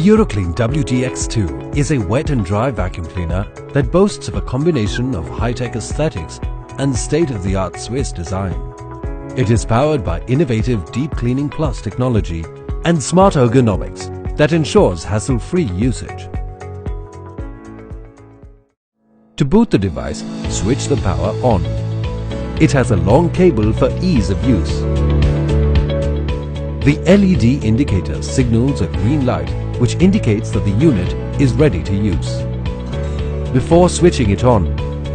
The EuroClean WDX2 is a wet and dry vacuum cleaner that boasts of a combination of high-tech aesthetics and state-of-the-art Swiss design. It is powered by innovative Deep Cleaning Plus technology and smart ergonomics that ensures hassle-free usage. To boot the device, switch the power on. It has a long cable for ease of use. The LED indicator signals a green light which indicates that the unit is ready to use. Before switching it on,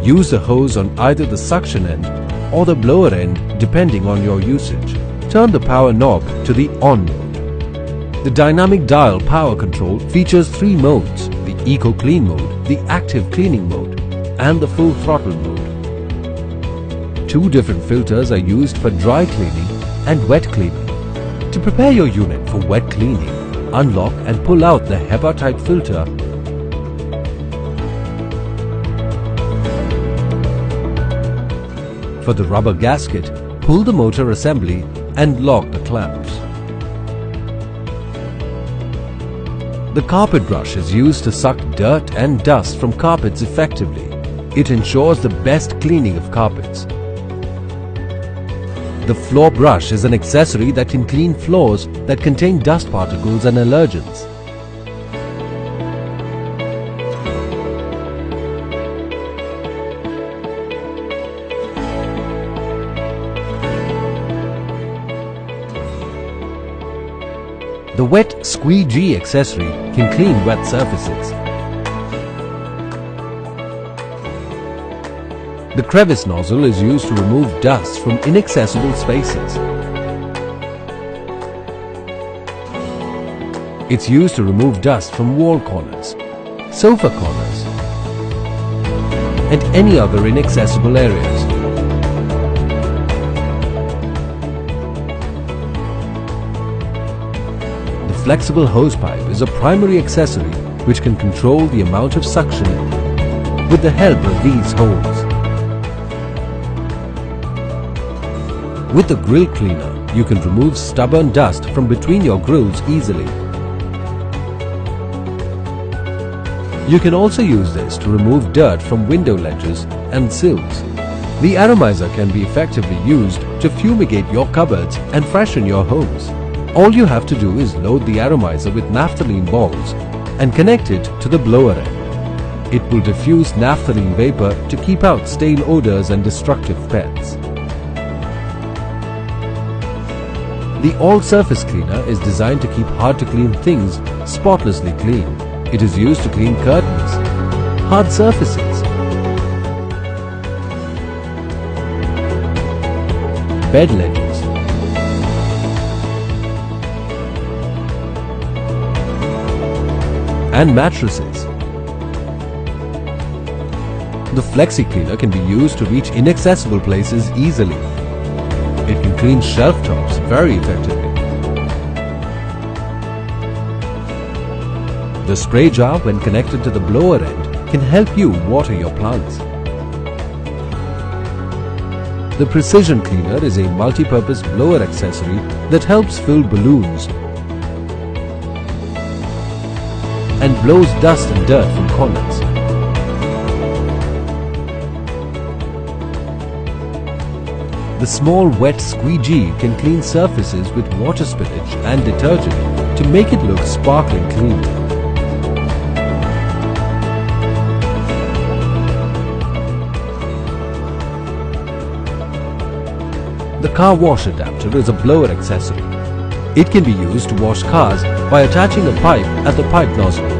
use the hose on either the suction end or the blower end depending on your usage. Turn the power knob to the on mode. The dynamic dial power control features 3 modes: the Eco Clean mode, the Active Cleaning mode and the Full Throttle mode. 2 different filters are used for dry cleaning and wet cleaning. To prepare your unit for wet cleaning, unlock and pull out the HEPA type filter. For the rubber gasket, pull the motor assembly and lock the clamps. The carpet brush is used to suck dirt and dust from carpets effectively. It ensures the best cleaning of carpets. The floor brush is an accessory that can clean floors that contain dust particles and allergens. The wet squeegee accessory can clean wet surfaces. The crevice nozzle is used to remove dust from inaccessible spaces. It's used to remove dust from wall corners, sofa corners, and any other inaccessible areas. The flexible hosepipe is a primary accessory which can control the amount of suction with the help of these holes. With the grill cleaner, you can remove stubborn dust from between your grills easily. You can also use this to remove dirt from window ledges and sills. The atomizer can be effectively used to fumigate your cupboards and freshen your homes. All you have to do is load the atomizer with naphthalene balls and connect it to the blower end. It will diffuse naphthalene vapor to keep out stale odors and destructive pets. The all-surface cleaner is designed to keep hard-to-clean things spotlessly clean. It is used to clean curtains, hard surfaces, bed ledges, and mattresses. The Flexi Cleaner can be used to reach inaccessible places easily. It can clean shelf tops very effectively. The spray jar, when connected to the blower end, can help you water your plants. The Precision Cleaner is a multi-purpose blower accessory that helps fill balloons and blows dust and dirt from corners. The small wet squeegee can clean surfaces with water spillage and detergent to make it look sparkling clean. The car wash adapter is a blower accessory. It can be used to wash cars by attaching a pipe at the pipe nozzle.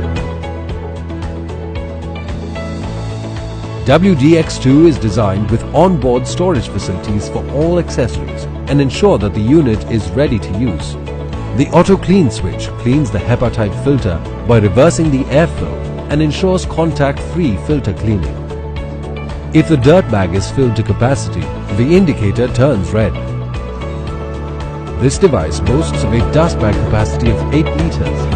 WDX2 is designed with on-board storage facilities for all accessories and ensure that the unit is ready to use. The Auto Clean switch cleans the HEPA type filter by reversing the airflow and ensures contact-free filter cleaning. If the dirt bag is filled to capacity, the indicator turns red. This device boasts of a dust bag capacity of 8 liters.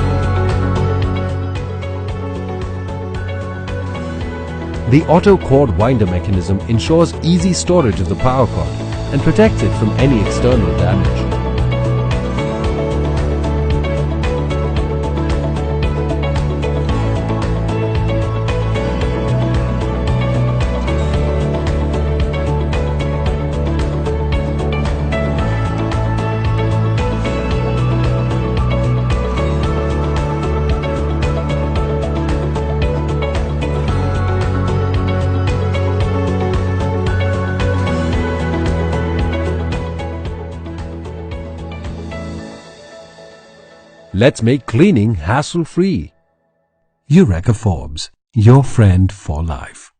The auto cord winder mechanism ensures easy storage of the power cord and protects it from any external damage. Let's make cleaning hassle-free. Eureka Forbes, your friend for life.